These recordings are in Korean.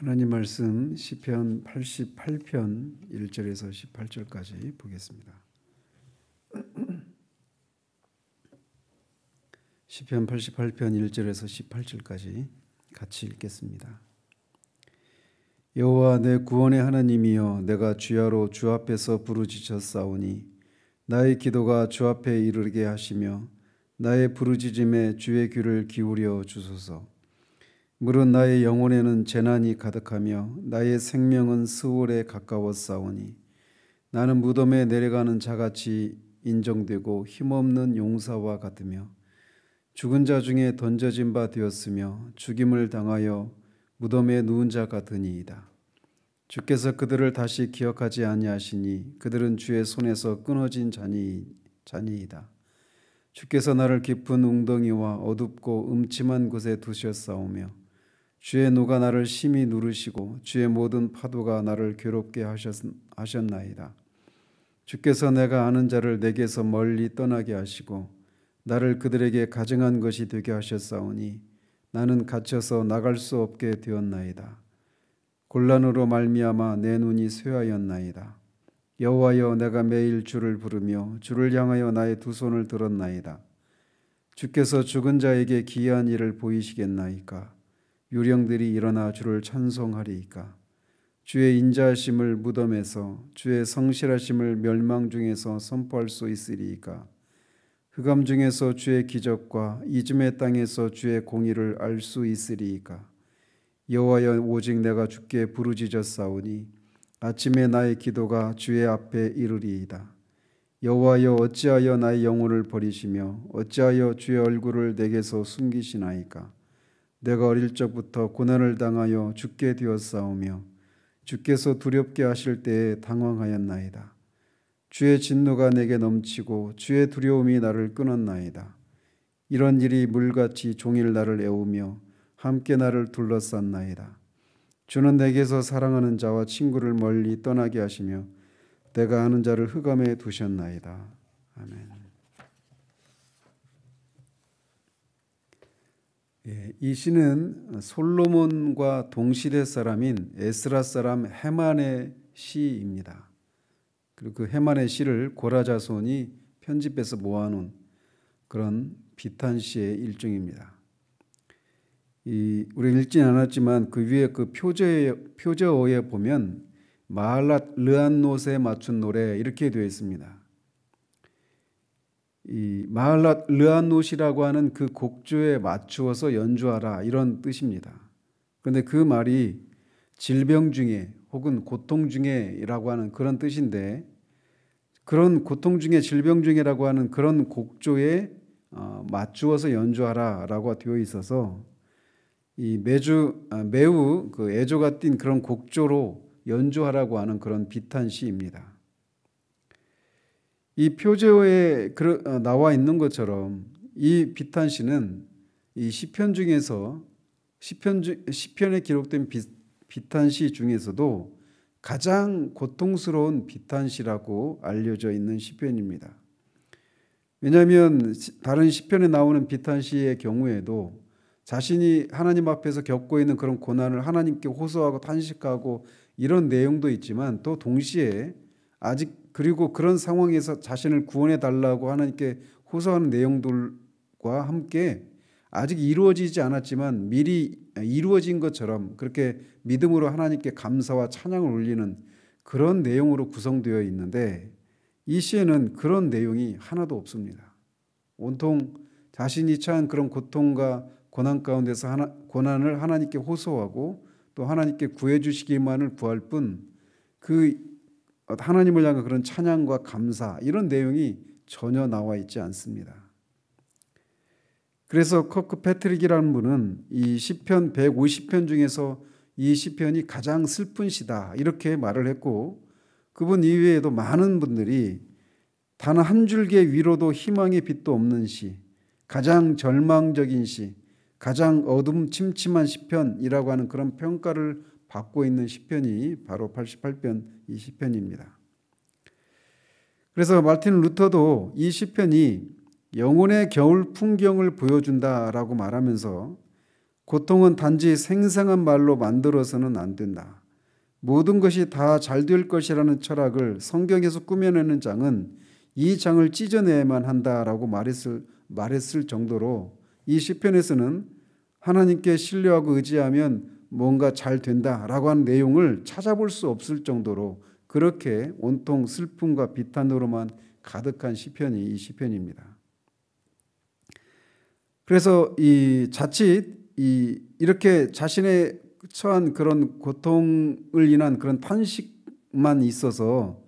하나님 말씀 시편 88편 1절에서 18절까지 보겠습니다. 시편 88편 1절에서 18절까지 같이 읽겠습니다. 여호와 내 구원의 하나님이여, 내가 주야로 주 앞에서 부르짖었사오니 나의 기도가 주 앞에 이르게 하시며 나의 부르짖음에 주의 귀를 기울여 주소서. 물은 나의 영혼에는 재난이 가득하며 나의 생명은 스올에 가까웠사오니 나는 무덤에 내려가는 자같이 인정되고 힘없는 용사와 같으며 죽은 자 중에 던져진 바 되었으며 죽임을 당하여 무덤에 누운 자 같으니이다. 주께서 그들을 다시 기억하지 아니하시니 그들은 주의 손에서 끊어진 자니이다. 주께서 나를 깊은 웅덩이와 어둡고 음침한 곳에 두셨사오며 주의 노가 나를 심히 누르시고 주의 모든 파도가 나를 괴롭게 하셨나이다. 주께서 내가 아는 자를 내게서 멀리 떠나게 하시고 나를 그들에게 가증한 것이 되게 하셨사오니 나는 갇혀서 나갈 수 없게 되었나이다. 곤란으로 말미암아 내 눈이 쇠하였나이다. 여호와여, 내가 매일 주를 부르며 주를 향하여 나의 두 손을 들었나이다. 주께서 죽은 자에게 기이한 일을 보이시겠나이까? 유령들이 일어나 주를 찬송하리이까? 주의 인자하심을 무덤에서, 주의 성실하심을 멸망 중에서 선포할 수 있으리이까? 흑암 중에서 주의 기적과 이즘의 땅에서 주의 공의를 알 수 있으리이까? 여호와여, 오직 내가 주께 부르짖었사오니 아침에 나의 기도가 주의 앞에 이르리이다. 여호와여, 어찌하여 나의 영혼을 버리시며 어찌하여 주의 얼굴을 내게서 숨기시나이까? 내가 어릴 적부터 고난을 당하여 죽게 되었사오며 주께서 두렵게 하실 때에 당황하였나이다. 주의 진노가 내게 넘치고 주의 두려움이 나를 끊었나이다. 이런 일이 물같이 종일 나를 애우며 함께 나를 둘러쌌나이다. 주는 내게서 사랑하는 자와 친구를 멀리 떠나게 하시며 내가 아는 자를 흑암에 두셨나이다. 아멘. 이 시는 솔로몬과 동시대 사람인 에스라 사람 헤만의 시입니다. 그리고 그 헤만의 시를 고라 자손이 편집해서 모아놓은 그런 비탄시의 일종입니다. 우리가 읽지는 않았지만 그 위에 그 표제어에 보면 마할랏 르안노스에 맞춘 노래 이렇게 되어 있습니다. 이 마할랏 르안노시라고 하는 그 곡조에 맞추어서 연주하라 이런 뜻입니다. 그런데 그 말이 질병 중에 혹은 고통 중에라고 하는 그런 뜻인데, 그런 고통 중에 질병 중에라고 하는 그런 곡조에 맞추어서 연주하라라고 되어 있어서 이 매우 그 애조가 띈 그런 곡조로 연주하라고 하는 그런 비탄시입니다. 이 표제어에 나와 있는 것처럼 이 비탄시는 이 시편 중에서 시편에 기록된 비탄시 중에서도 가장 고통스러운 비탄시라고 알려져 있는 시편입니다. 왜냐하면 다른 시편에 나오는 비탄시의 경우에도 자신이 하나님 앞에서 겪고 있는 그런 고난을 하나님께 호소하고 탄식하고 이런 내용도 있지만, 또 동시에 그리고 그런 상황에서 자신을 구원해 달라고 하나님께 호소하는 내용들과 함께 아직 이루어지지 않았지만 미리 이루어진 것처럼 그렇게 믿음으로 하나님께 감사와 찬양을 올리는 그런 내용으로 구성되어 있는데, 이 시에는 그런 내용이 하나도 없습니다. 온통 자신이 처한 그런 고통과 고난 가운데서 고난을 하나님께 호소하고 또 하나님께 구해 주시기만을 구할 뿐, 그 하나님을 향한 그런 찬양과 감사 이런 내용이 전혀 나와 있지 않습니다. 그래서 커크 패트릭이라는 분은 이 시편 150편 중에서 이 시편이 가장 슬픈 시다 이렇게 말을 했고, 그분 이외에도 많은 분들이 단 한 줄기의 위로도 희망의 빛도 없는 시, 가장 절망적인 시, 가장 어둠침침한 시편이라고 하는 그런 평가를 받고 있는 시편이 바로 88편 이 시편입니다. 그래서 마르틴 루터도 이 시편이 영혼의 겨울 풍경을 보여준다라고 말하면서 고통은 단지 생생한 말로 만들어서는 안 된다. 모든 것이 다 잘 될 것이라는 철학을 성경에서 꾸며내는 장은 이 장을 찢어내야만 한다라고 말했을 정도로 이 시편에서는 하나님께 신뢰하고 의지하면 뭔가 잘 된다라고 하는 내용을 찾아볼 수 없을 정도로 그렇게 온통 슬픔과 비탄으로만 가득한 시편이 이 시편입니다. 그래서 이 자칫 이렇게 자신의 처한 그런 고통을 인한 그런 탄식만 있어서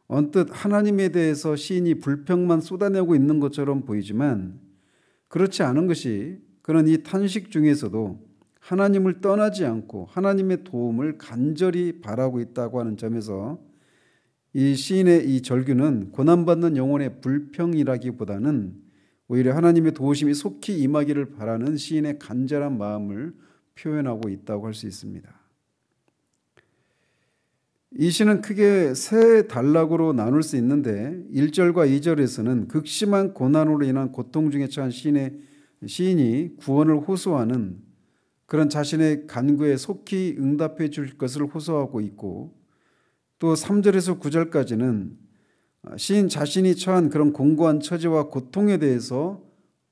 언뜻 하나님에 대해서 시인이 불평만 쏟아내고 있는 것처럼 보이지만 그렇지 않은 것이 그런 이 탄식 중에서도 하나님을 떠나지 않고 하나님의 도움을 간절히 바라고 있다고 하는 점에서 이 시인의 이 절규는 고난받는 영혼의 불평이라기보다는 오히려 하나님의 도우심이 속히 임하기를 바라는 시인의 간절한 마음을 표현하고 있다고 할 수 있습니다. 이 시는 크게 세 단락으로 나눌 수 있는데 1절과 2절에서는 극심한 고난으로 인한 고통 중에 처한 시인이 구원을 호소하는 그런 자신의 간구에 속히 응답해 줄 것을 호소하고 있고, 또 3절에서 9절까지는 시인 자신이 처한 그런 공고한 처지와 고통에 대해서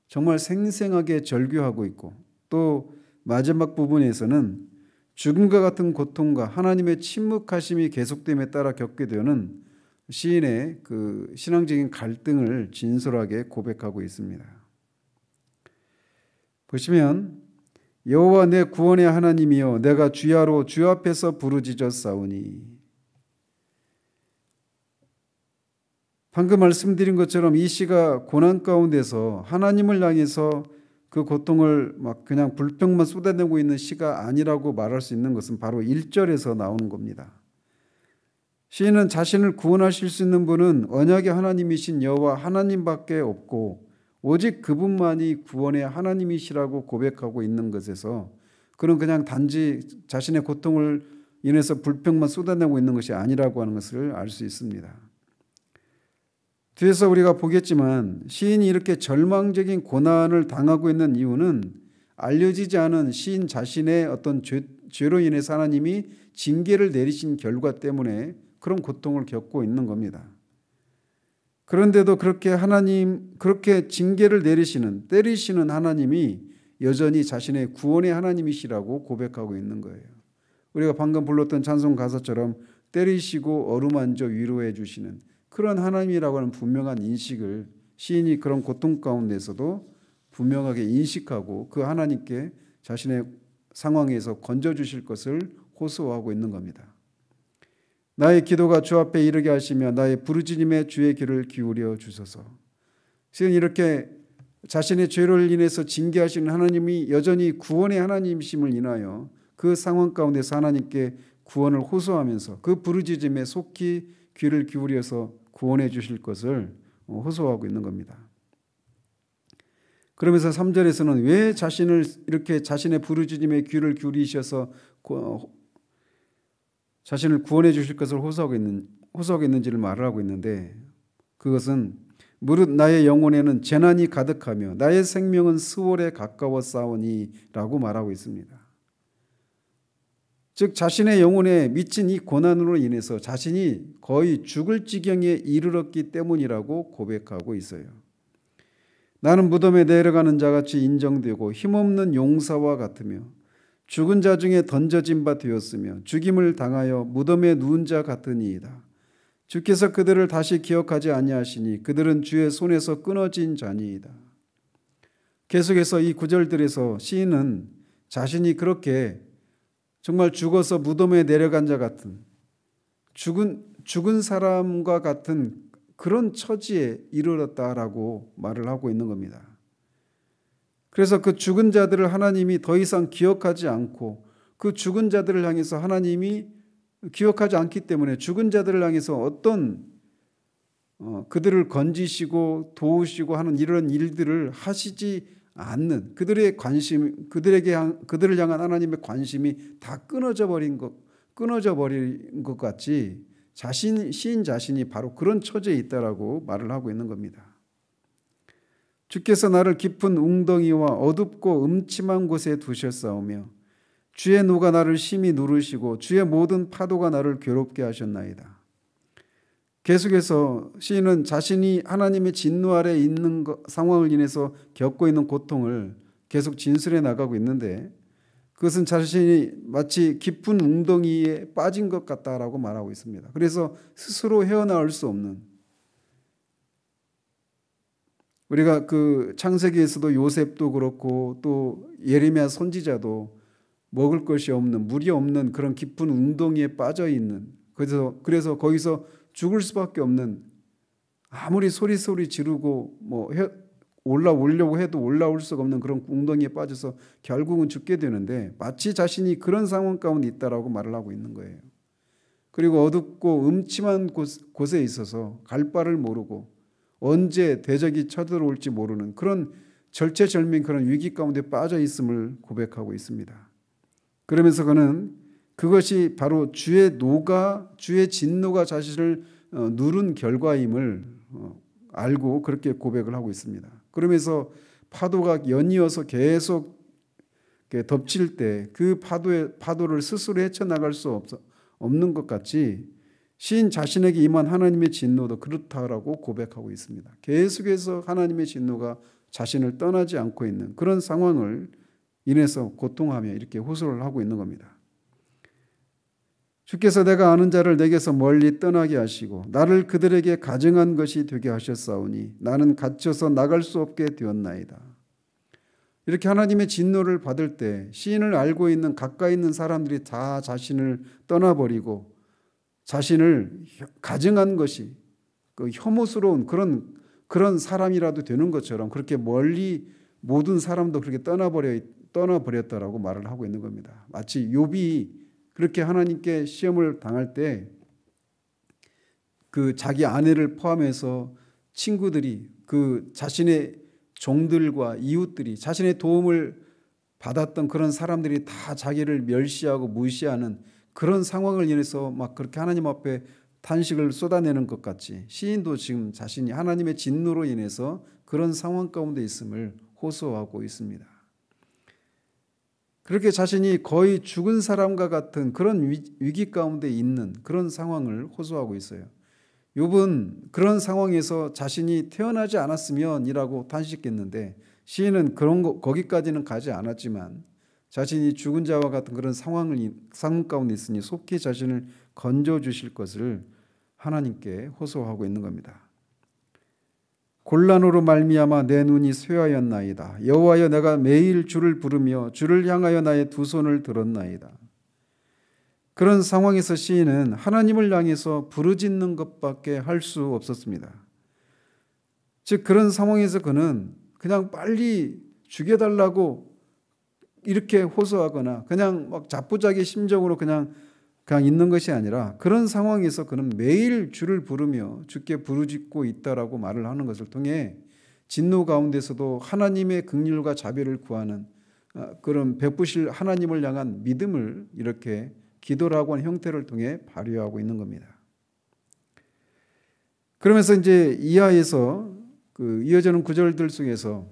정말 생생하게 절규하고 있고, 또 마지막 부분에서는 죽음과 같은 고통과 하나님의 침묵하심이 계속됨에 따라 겪게 되는 시인의 그 신앙적인 갈등을 진솔하게 고백하고 있습니다. 보시면 여호와 내 구원의 하나님이여 내가 주야로 주 앞에서 부르짖었사오니, 방금 말씀드린 것처럼 이 시가 고난 가운데서 하나님을 향해서 그 고통을 막 그냥 불평만 쏟아내고 있는 시가 아니라고 말할 수 있는 것은 바로 1절에서 나오는 겁니다. 시인은 자신을 구원하실 수 있는 분은 언약의 하나님이신 여호와 하나님밖에 없고 오직 그분만이 구원의 하나님이시라고 고백하고 있는 것에서 그는 그냥 단지 자신의 고통을 인해서 불평만 쏟아내고 있는 것이 아니라고 하는 것을 알 수 있습니다. 뒤에서 우리가 보겠지만 시인이 이렇게 절망적인 고난을 당하고 있는 이유는 알려지지 않은 시인 자신의 어떤 죄로 인해서 하나님이 징계를 내리신 결과 때문에 그런 고통을 겪고 있는 겁니다. 그런데도 그렇게 징계를 때리시는 하나님이 여전히 자신의 구원의 하나님이시라고 고백하고 있는 거예요. 우리가 방금 불렀던 찬송 가사처럼 때리시고 어루만져 위로해 주시는 그런 하나님이라고 하는 분명한 인식을 시인이 그런 고통 가운데서도 분명하게 인식하고 그 하나님께 자신의 상황에서 건져주실 것을 호소하고 있는 겁니다. 나의 기도가 주 앞에 이르게 하시며 나의 부르짖음에 주의 귀를 기울여 주소서. 시인은 이렇게 자신의 죄를 인해서 징계하시는 하나님이 여전히 구원의 하나님이심을 인하여 그 상황 가운데서 하나님께 구원을 호소하면서 그 부르짖음에 속히 귀를 기울여서 구원해 주실 것을 호소하고 있는 겁니다. 그러면서 3절에서는 왜 자신을 이렇게 자신의 부르짖음에 귀를 기울이셔서 자신을 구원해 주실 것을 호소하고 있는지를 말을 하고 있는데, 그것은 무릇 나의 영혼에는 재난이 가득하며 나의 생명은 수월에 가까워 싸우니 라고 말하고 있습니다. 즉 자신의 영혼에 미친 이 고난으로 인해서 자신이 거의 죽을 지경에 이르렀기 때문이라고 고백하고 있어요. 나는 무덤에 내려가는 자같이 인정되고 힘없는 용사와 같으며 죽은 자 중에 던져진 바 되었으며 죽임을 당하여 무덤에 누운 자 같으니이다. 주께서 그들을 다시 기억하지 아니하시니 그들은 주의 손에서 끊어진 자니이다. 계속해서 이 구절들에서 시인은 자신이 그렇게 정말 죽어서 무덤에 내려간 자 같은 죽은 사람과 같은 그런 처지에 이르렀다라고 말을 하고 있는 겁니다. 그래서 그 죽은 자들을 하나님이 더 이상 기억하지 않고 그 죽은 자들을 향해서 하나님이 기억하지 않기 때문에 죽은 자들을 향해서 어떤 그들을 건지시고 도우시고 하는 이런 일들을 하시지 않는 그들을 향한 하나님의 관심이 다 끊어져 버린 것 같이 시인 자신이 바로 그런 처지에 있다라고 말을 하고 있는 겁니다. 주께서 나를 깊은 웅덩이와 어둡고 음침한 곳에 두셨사오며 주의 노가 나를 심히 누르시고 주의 모든 파도가 나를 괴롭게 하셨나이다. 계속해서 시인은 자신이 하나님의 진노 아래 있는 상황을 인해서 겪고 있는 고통을 계속 진술해 나가고 있는데, 그것은 자신이 마치 깊은 웅덩이에 빠진 것 같다라고 말하고 있습니다. 그래서 스스로 헤어나올 수 없는, 우리가 그 창세기에서도 요셉도 그렇고 또 예레미야 선지자도 먹을 것이 없는, 물이 없는 그런 깊은 웅덩이에 빠져 있는, 그래서 거기서 죽을 수밖에 없는, 아무리 소리 지르고 올라오려고 해도 올라올 수가 없는 그런 웅덩이에 빠져서 결국은 죽게 되는데, 마치 자신이 그런 상황 가운데 있다라고 말을 하고 있는 거예요. 그리고 어둡고 음침한 곳에 있어서 갈 바를 모르고 언제 대적이 쳐들어올지 모르는 그런 절체절명, 그런 위기 가운데 빠져 있음을 고백하고 있습니다. 그러면서 그는 그것이 바로 주의 진노가 자신을 누른 결과임을 알고 그렇게 고백을 하고 있습니다. 그러면서 파도가 연이어서 계속 덮칠 때 그 파도를 스스로 헤쳐나갈 수 없는 것 같이 시인 자신에게 임한 하나님의 진노도 그렇다라고 고백하고 있습니다. 계속해서 하나님의 진노가 자신을 떠나지 않고 있는 그런 상황을 인해서 고통하며 이렇게 호소를 하고 있는 겁니다. 주께서 내가 아는 자를 내게서 멀리 떠나게 하시고 나를 그들에게 가증한 것이 되게 하셨사오니 나는 갇혀서 나갈 수 없게 되었나이다. 이렇게 하나님의 진노를 받을 때 시인을 알고 있는 가까이 있는 사람들이 다 자신을 떠나버리고 자신을 가증한 것이 그 혐오스러운 그런 사람이라도 되는 것처럼, 그렇게 멀리 모든 사람도 그렇게 떠나버렸다라고 말을 하고 있는 겁니다. 마치 욥이 그렇게 하나님께 시험을 당할 때 그 자기 아내를 포함해서 친구들이, 그 자신의 종들과 이웃들이, 자신의 도움을 받았던 그런 사람들이 다 자기를 멸시하고 무시하는 그런 상황을 인해서 막 그렇게 하나님 앞에 탄식을 쏟아내는 것 같이 시인도 지금 자신이 하나님의 진노로 인해서 그런 상황 가운데 있음을 호소하고 있습니다. 그렇게 자신이 거의 죽은 사람과 같은 그런 위기 가운데 있는 그런 상황을 호소하고 있어요. 욥은 그런 상황에서 자신이 태어나지 않았으면이라고 탄식했는데, 시인은 거기까지는 가지 않았지만 자신이 죽은 자와 같은 그런 상황 가운데 있으니 속히 자신을 건져 주실 것을 하나님께 호소하고 있는 겁니다. 곤란으로 말미암아 내 눈이 쇠하였나이다. 여호와여 내가 매일 주를 부르며 주를 향하여 나의 두 손을 들었나이다. 그런 상황에서 시인은 하나님을 향해서 부르짖는 것밖에 할 수 없었습니다. 즉 그런 상황에서 그는 그냥 빨리 죽여달라고 이렇게 호소하거나 그냥 막 자포자기 심정으로 그냥 있는 것이 아니라, 그런 상황에서 그는 매일 주를 부르며 주께 부르짖고 있다라고 말을 하는 것을 통해 진노 가운데서도 하나님의 긍휼과 자비를 구하는 그런 베푸실 하나님을 향한 믿음을 이렇게 기도라고 하는 형태를 통해 발휘하고 있는 겁니다. 그러면서 이제 이하에서 이어지는 구절들 속에서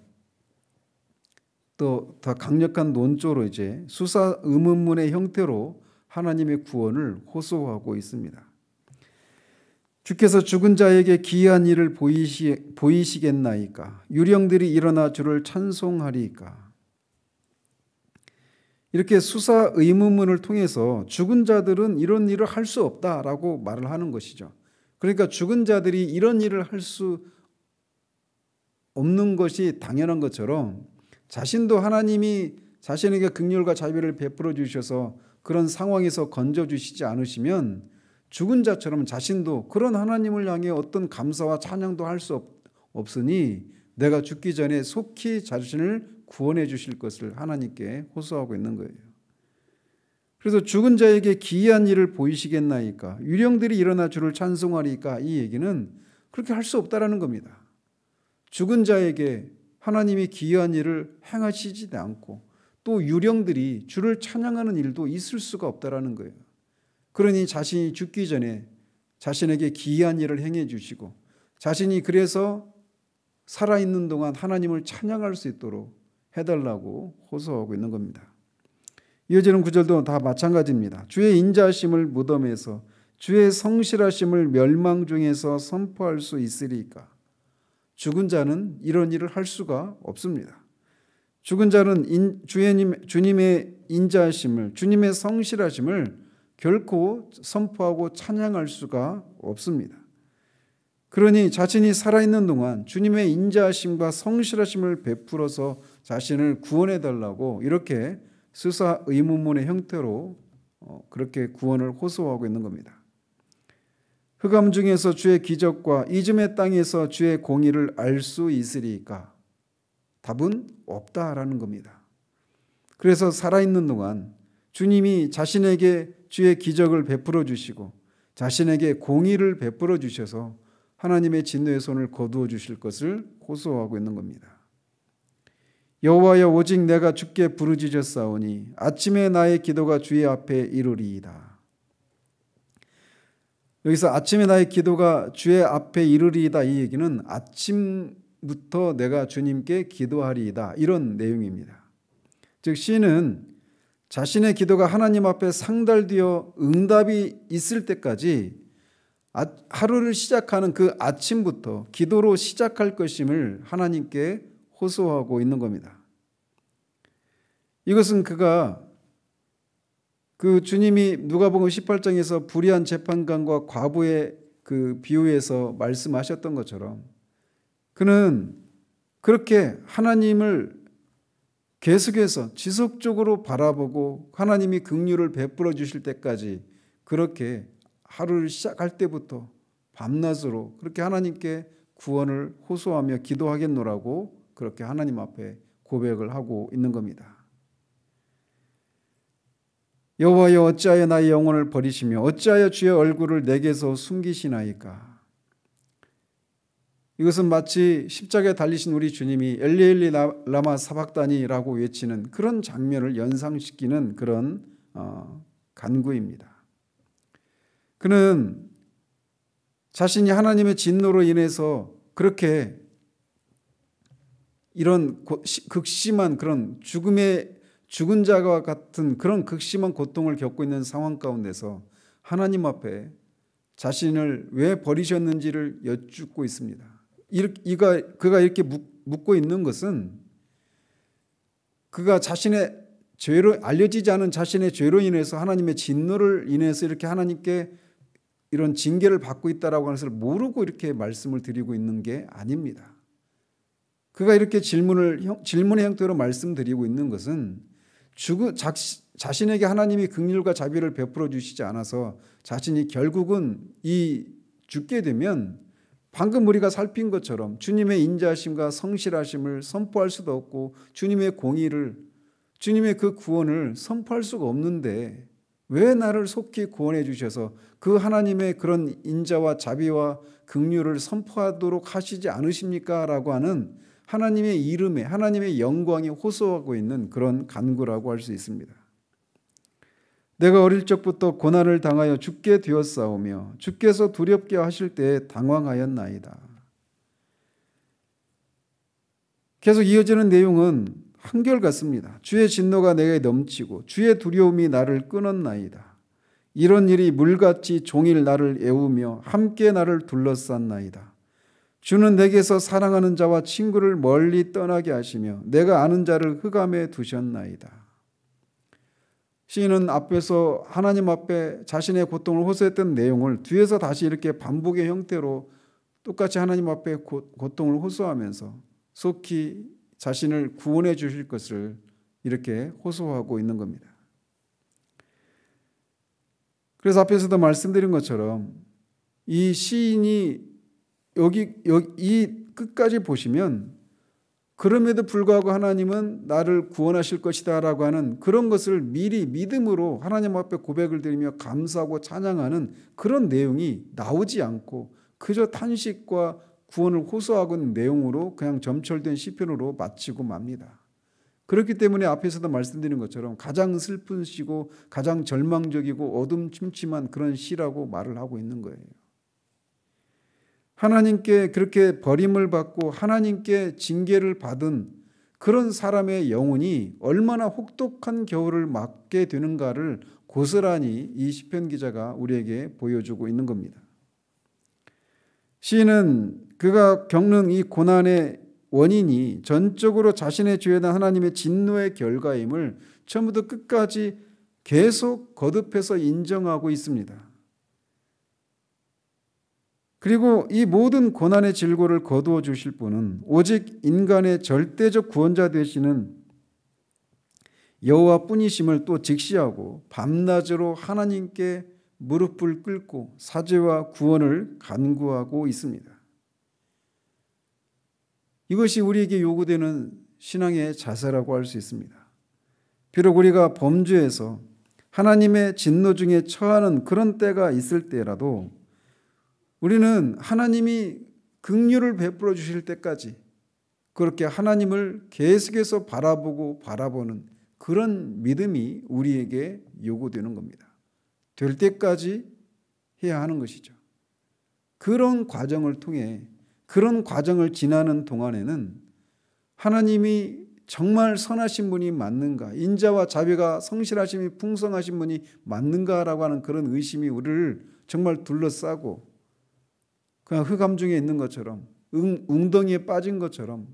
또 더 강력한 논조로 이제 수사 의문문의 형태로 하나님의 구원을 호소하고 있습니다. 주께서 죽은 자에게 기이한 일을 보이시겠나이까? 유령들이 일어나 주를 찬송하리이까? 이렇게 수사 의문문을 통해서 죽은 자들은 이런 일을 할 수 없다라고 말을 하는 것이죠. 그러니까 죽은 자들이 이런 일을 할 수 없는 것이 당연한 것처럼 자신도 하나님이 자신에게 긍휼과 자비를 베풀어 주셔서 그런 상황에서 건져 주시지 않으시면 죽은 자처럼 자신도 그런 하나님을 향해 어떤 감사와 찬양도 할 수 없으니 내가 죽기 전에 속히 자신을 구원해 주실 것을 하나님께 호소하고 있는 거예요. 그래서 죽은 자에게 기이한 일을 보이시겠나이까? 유령들이 일어나 주를 찬송하리까? 이 얘기는 그렇게 할 수 없다라는 겁니다. 죽은 자에게 하나님이 기이한 일을 행하시지 않고 또 유령들이 주를 찬양하는 일도 있을 수가 없다라는 거예요. 그러니 자신이 죽기 전에 자신에게 기이한 일을 행해 주시고 자신이 그래서 살아있는 동안 하나님을 찬양할 수 있도록 해달라고 호소하고 있는 겁니다. 이어지는 구절도 다 마찬가지입니다. 주의 인자하심을 무덤에서, 주의 성실하심을 멸망 중에서 선포할 수 있으리까. 죽은 자는 이런 일을 할 수가 없습니다. 죽은 자는 주님의 인자하심을, 주님의 성실하심을 결코 선포하고 찬양할 수가 없습니다. 그러니 자신이 살아있는 동안 주님의 인자하심과 성실하심을 베풀어서 자신을 구원해 달라고 이렇게 수사 의문문의 형태로 그렇게 구원을 호소하고 있는 겁니다. 흑암 중에서 주의 기적과 이즘의 땅에서 주의 공의를 알 수 있으리까? 답은 없다라는 겁니다. 그래서 살아있는 동안 주님이 자신에게 주의 기적을 베풀어 주시고 자신에게 공의를 베풀어 주셔서 하나님의 진노의 손을 거두어 주실 것을 호소하고 있는 겁니다. 여호와여, 오직 내가 주께 부르짖었사오니 아침에 나의 기도가 주의 앞에 이르리이다. 여기서 아침에 나의 기도가 주의 앞에 이르리이다, 이 얘기는 아침부터 내가 주님께 기도하리이다, 이런 내용입니다. 즉 시인은 자신의 기도가 하나님 앞에 상달되어 응답이 있을 때까지 하루를 시작하는 그 아침부터 기도로 시작할 것임을 하나님께 호소하고 있는 겁니다. 이것은 그가 그 주님이 누가복음 18장에서 불의한 재판관과 과부의 그 비유에서 말씀하셨던 것처럼 그는 그렇게 하나님을 계속해서 지속적으로 바라보고 하나님이 긍휼을 베풀어 주실 때까지 그렇게 하루를 시작할 때부터 밤낮으로 그렇게 하나님께 구원을 호소하며 기도하겠노라고 그렇게 하나님 앞에 고백을 하고 있는 겁니다. 여호와여, 어찌하여 나의 영혼을 버리시며 어찌하여 주의 얼굴을 내게서 숨기시나이까. 이것은 마치 십자가에 달리신 우리 주님이 엘리 엘리 라마 사박다니라고 외치는 그런 장면을 연상시키는 그런 간구입니다. 그는 자신이 하나님의 진노로 인해서 그렇게 이런 극심한 그런 죽은 자와 같은 그런 극심한 고통을 겪고 있는 상황 가운데서 하나님 앞에 자신을 왜 버리셨는지를 여쭙고 있습니다. 그가 이렇게 묻고 있는 것은 그가 자신의 죄로, 알려지지 않은 자신의 죄로 인해서 하나님의 진노를 인해서 이렇게 하나님께 이런 징계를 받고 있다라고 하는 것을 모르고 이렇게 말씀을 드리고 있는 게 아닙니다. 그가 이렇게 질문의 형태로 말씀드리고 있는 것은 자신에게 하나님이 긍휼과 자비를 베풀어 주시지 않아서 자신이 결국은 죽게 되면 방금 우리가 살핀 것처럼 주님의 인자하심과 성실하심을 선포할 수도 없고 주님의 공의를, 주님의 그 구원을 선포할 수가 없는데 왜 나를 속히 구원해 주셔서 그 하나님의 그런 인자와 자비와 긍휼을 선포하도록 하시지 않으십니까? 라고 하는 하나님의 이름에 하나님의 영광이 호소하고 있는 그런 간구라고 할 수 있습니다. 내가 어릴 적부터 고난을 당하여 죽게 되었사오며 주께서 두렵게 하실 때에 당황하였나이다. 계속 이어지는 내용은 한결같습니다. 주의 진노가 내게 넘치고 주의 두려움이 나를 끊었나이다. 이런 일이 물같이 종일 나를 애우며 함께 나를 둘러쌌나이다. 주는 내게서 사랑하는 자와 친구를 멀리 떠나게 하시며 내가 아는 자를 흑암에 두셨나이다. 시인은 앞에서 하나님 앞에 자신의 고통을 호소했던 내용을 뒤에서 다시 이렇게 반복의 형태로 똑같이 하나님 앞에 고통을 호소하면서 속히 자신을 구원해 주실 것을 이렇게 호소하고 있는 겁니다. 그래서 앞에서도 말씀드린 것처럼 이 시인이 이 끝까지 보시면 그럼에도 불구하고 하나님은 나를 구원하실 것이다 라고 하는 그런 것을 미리 믿음으로 하나님 앞에 고백을 드리며 감사하고 찬양하는 그런 내용이 나오지 않고 그저 탄식과 구원을 호소하고 있는 내용으로 그냥 점철된 시편으로 마치고 맙니다. 그렇기 때문에 앞에서도 말씀드린 것처럼 가장 슬픈 시고 가장 절망적이고 어둠침침한 그런 시라고 말을 하고 있는 거예요. 하나님께 그렇게 버림을 받고 하나님께 징계를 받은 그런 사람의 영혼이 얼마나 혹독한 겨울을 맞게 되는가를 고스란히 이 시편 기자가 우리에게 보여주고 있는 겁니다. 시인은 그가 겪는 이 고난의 원인이 전적으로 자신의 죄에 대한 하나님의 진노의 결과임을 처음부터 끝까지 계속 거듭해서 인정하고 있습니다. 그리고 이 모든 고난의 질고를 거두어 주실 분은 오직 인간의 절대적 구원자 되시는 여호와뿐이심을 또 직시하고 밤낮으로 하나님께 무릎을 꿇고 사죄와 구원을 간구하고 있습니다. 이것이 우리에게 요구되는 신앙의 자세라고 할 수 있습니다. 비록 우리가 범죄해서 하나님의 진노 중에 처하는 그런 때가 있을 때라도 우리는 하나님이 긍휼을 베풀어 주실 때까지 그렇게 하나님을 계속해서 바라보는 그런 믿음이 우리에게 요구되는 겁니다. 될 때까지 해야 하는 것이죠. 그런 과정을 통해 그런 과정을 지나는 동안에는 하나님이 정말 선하신 분이 맞는가, 인자와 자비가 성실하심이 풍성하신 분이 맞는가라고 하는 그런 의심이 우리를 정말 둘러싸고 그냥 흑암 중에 있는 것처럼 웅덩이에 빠진 것처럼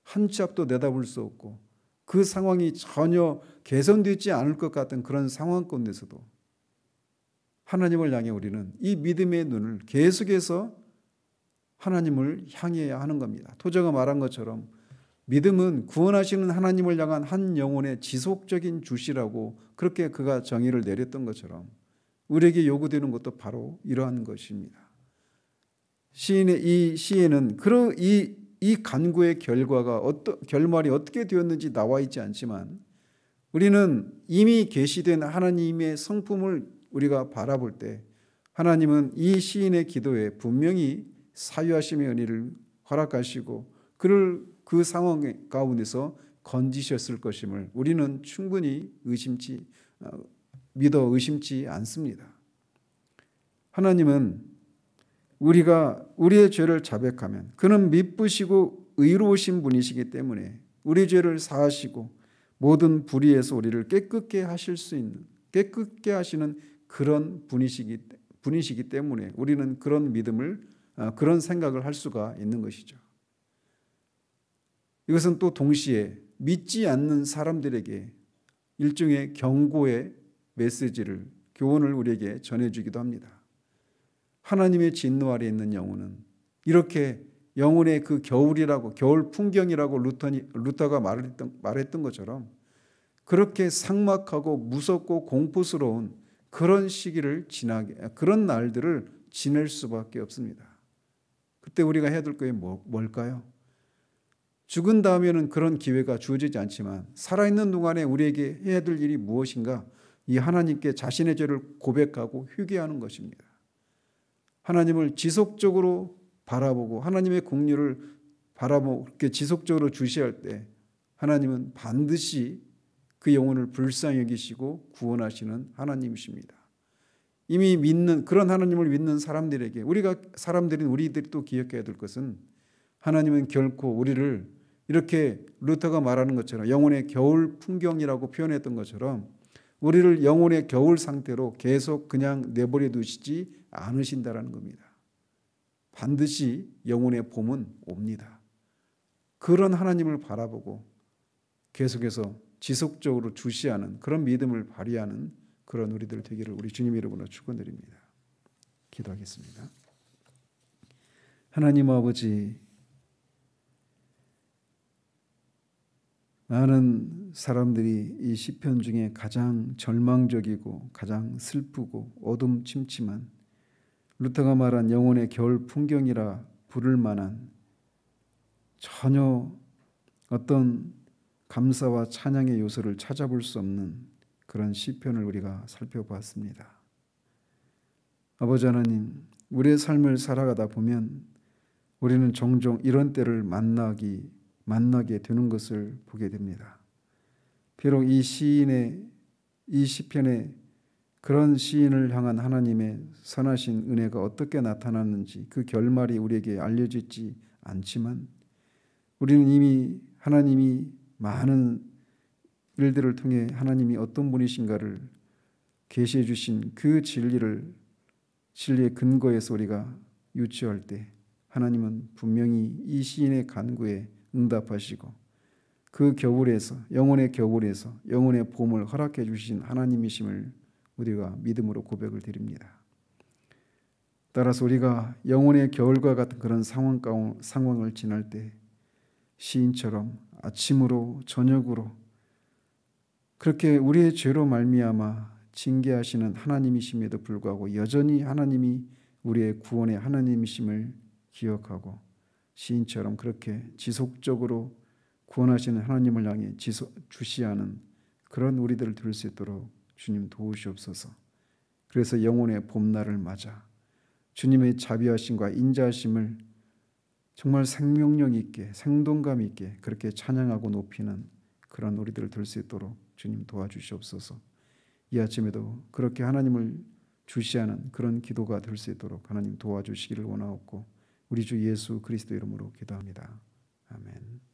한 치 앞도 내다볼 수 없고 그 상황이 전혀 개선되지 않을 것 같은 그런 상황 가운데서도 하나님을 향해 우리는 이 믿음의 눈을 계속해서 하나님을 향해야 하는 겁니다. 토저가 말한 것처럼 믿음은 구원하시는 하나님을 향한 한 영혼의 지속적인 주시라고 그렇게 그가 정의를 내렸던 것처럼 우리에게 요구되는 것도 바로 이러한 것입니다. 시인의 이 시에는 이 간구의 결말이 어떻게 되었는지 나와 있지 않지만 우리는 이미 계시된 하나님의 성품을 우리가 바라볼 때 하나님은 이 시인의 기도에 분명히 사유하심의 은혜를 허락하시고 그를 그 상황 가운데서 건지셨을 것임을 우리는 충분히 믿어 의심치 않습니다. 하나님은 우리가 우리의 죄를 자백하면 그는 미쁘시고 의로우신 분이시기 때문에 우리 죄를 사하시고 모든 불의에서 우리를 깨끗게 하시는 그런 분이시기 때문에 우리는 그런 믿음을 그런 생각을 할 수가 있는 것이죠. 이것은 또 동시에 믿지 않는 사람들에게 일종의 경고의 메시지를 교훈을 우리에게 전해주기도 합니다. 하나님의 진노 아래 있는 영혼은 이렇게 영혼의 그 겨울 풍경이라고 루터가 말했던 것처럼 그렇게 삭막하고 무섭고 공포스러운 그런 시기를 그런 날들을 지낼 수밖에 없습니다. 그때 우리가 해야 될 게 뭘까요? 죽은 다음에는 그런 기회가 주어지지 않지만 살아있는 동안에 우리에게 해야 될 일이 무엇인가? 이 하나님께 자신의 죄를 고백하고 회개하는 것입니다. 하나님을 지속적으로 바라보고 하나님의 긍휼을 바라보고 그렇게 지속적으로 주시할 때 하나님은 반드시 그 영혼을 불쌍히 여기시고 구원하시는 하나님이십니다. 이미 그런 하나님을 믿는 사람들에게 우리들이 또 기억해야 될 것은 하나님은 결코 우리를 이렇게 루터가 말하는 것처럼 영혼의 겨울 풍경이라고 표현했던 것처럼 우리를 영혼의 겨울 상태로 계속 그냥 내버려 두시지 않으신다라는 겁니다. 반드시 영혼의 봄은 옵니다. 그런 하나님을 바라보고 계속해서 지속적으로 주시하는 그런 믿음을 발휘하는 그런 우리들 되기를 우리 주님 이름으로 축원드립니다. 기도하겠습니다. 하나님 아버지, 많은 사람들이 이 시편 중에 가장 절망적이고 가장 슬프고 어둠침침한 루터가 말한 영혼의 겨울 풍경이라 부를 만한 전혀 어떤 감사와 찬양의 요소를 찾아볼 수 없는 그런 시편을 우리가 살펴보았습니다. 아버지 하나님, 우리의 삶을 살아가다 보면 우리는 종종 이런 때를 만나게 되는 것을 보게 됩니다. 비록 이 시편의 그런 시인을 향한 하나님의 선하신 은혜가 어떻게 나타났는지 그 결말이 우리에게 알려지지 않지만 우리는 이미 하나님이 많은 일들을 통해 하나님이 어떤 분이신가를 계시해 주신 그 진리의 근거에서 우리가 유추할 때 하나님은 분명히 이 시인의 간구에 응답하시고 그 겨울에서 영혼의 겨울에서 영혼의 봄을 허락해 주신 하나님이심을 우리가 믿음으로 고백을 드립니다. 따라서 우리가 영혼의 겨울과 같은 그런 상황을 지날 때 시인처럼 아침으로 저녁으로 그렇게 우리의 죄로 말미암아 징계하시는 하나님이심에도 불구하고 여전히 하나님이 우리의 구원의 하나님이심을 기억하고 시인처럼 그렇게 지속적으로 구원하시는 하나님을 향해 주시하는 그런 우리들을 들 수 있도록 주님 도우시옵소서. 그래서 영혼의 봄날을 맞아 주님의 자비하심과 인자하심을 정말 생명력 있게 생동감 있게 그렇게 찬양하고 높이는 그런 우리들을 들 수 있도록 주님 도와주시옵소서. 이 아침에도 그렇게 하나님을 주시하는 그런 기도가 될 수 있도록 하나님 도와주시기를 원하옵고 우리 주 예수 그리스도 이름으로 기도합니다. 아멘.